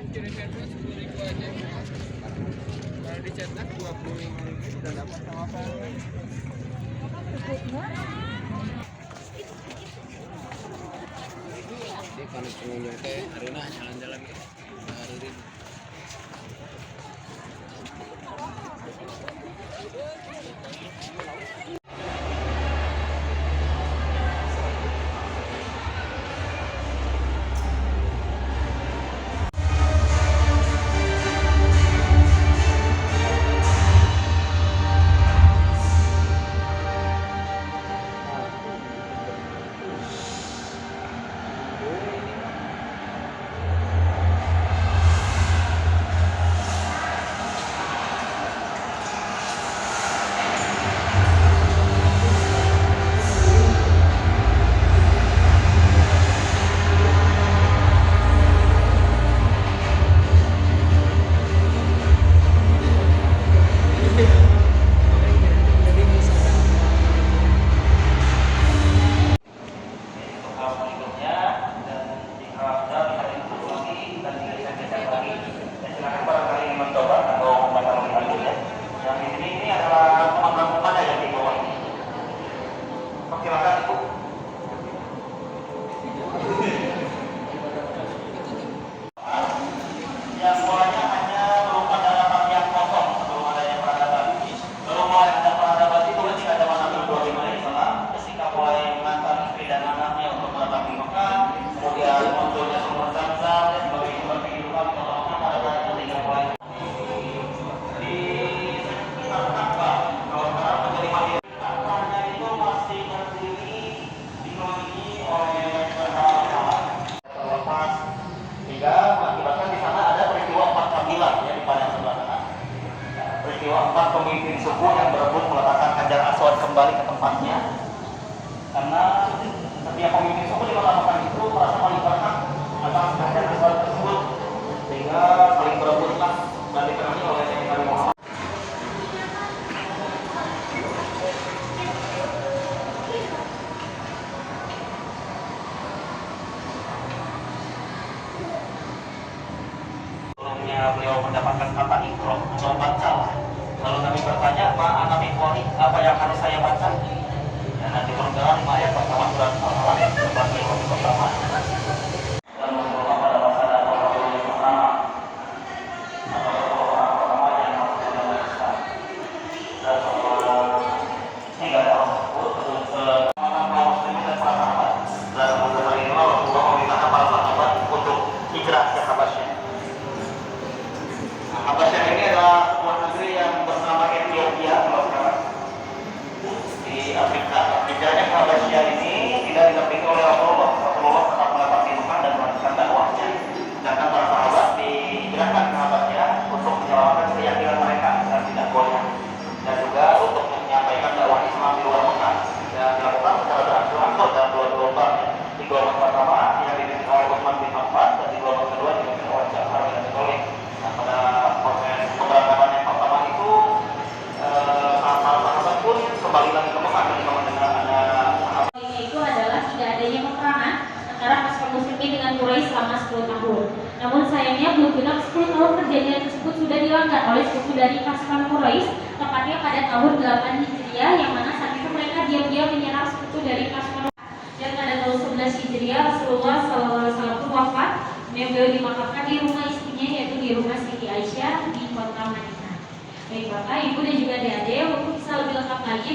kirimkan dulu 10.000 aja. Kalau dicetak 25.000 sudah dapat sama Pak. Jadi kalau pengunjung teh harina jalan-jalan ya. Hari peristiwa 4 pemimpin suku yang berebut meletakkan Hajar Aswad kembali ke tempatnya, karena setiap pemimpin suku di kota Mekah itu merasa paling berhak atas Hajar Aswad tersebut, sehingga saling berebutlah dan diperangi oleh Nabi Muhammad. Beliau mendapatkan kata ikro atau bacalah. Lalu Nabi bertanya, ma'ana miqwari, apa yang harus saya baca? Dan nanti bergerak ayat pertama surat Al-Alaq sebagai ayat pertama. Dan menurut pada masalah orang yang pertama atau orang pertama yang harus dilakukan. Dan tiga orang tersebut mana kaum muslimin dan para sahabat. Dan mengenai ini Rasulullah memerintahkan para sahabat untuk hijrah ke Habasyah. Habasyah ini adalah sebuah negeri yang bernama Ethiopia kalau sekarang di Afrika. Hijrahnya ke Habasyah ini tidak didampingi oleh Rasulullah. Rasulullah tetap mendapat ilmu dan melanjutkan dakwahnya. Sedangkan para sahabat dihijrahkan ke Habasyah untuk menyelamatkan keyakinan mereka dan tidak goyah, dan juga untuk menyampaikan dakwah Islam di luar Mekah. Dan dilakukan secara berangsur-angsur dalam dua gelombang. Di gelombang pertama yang dipimpin oleh Utsman bin Affan, dan di gelombang kedua dipimpin oleh Ja'far bin Abi Thalib. Nah, pada proses keberangkatan yang pertama itu sahabat pun kembali lagi ke Mekah ketika mendengar ada sahabat. Itu adalah tidak adanya peperangan antara pasukan muslimin dengan Quraisy selama 10 tahun. Namun sayangnya belum genap 10 tahun perjanjian tersebut sudah dilanggar oleh suku dari pasukan Quraisy, tepatnya pada tahun 8 Hijriah, yang mana saat itu mereka diam-diam menyerang sekutu dari pasukan. Dan pada tahun 11 Hijriah Rasulullah SAW wafat, yang beliau dimakamkan di rumah istrinya, yaitu di rumah Siti Aisyah di kota Madinah. Baik Bapak, Ibu dan juga adik-adik, untuk bisa lebih lengkap lagi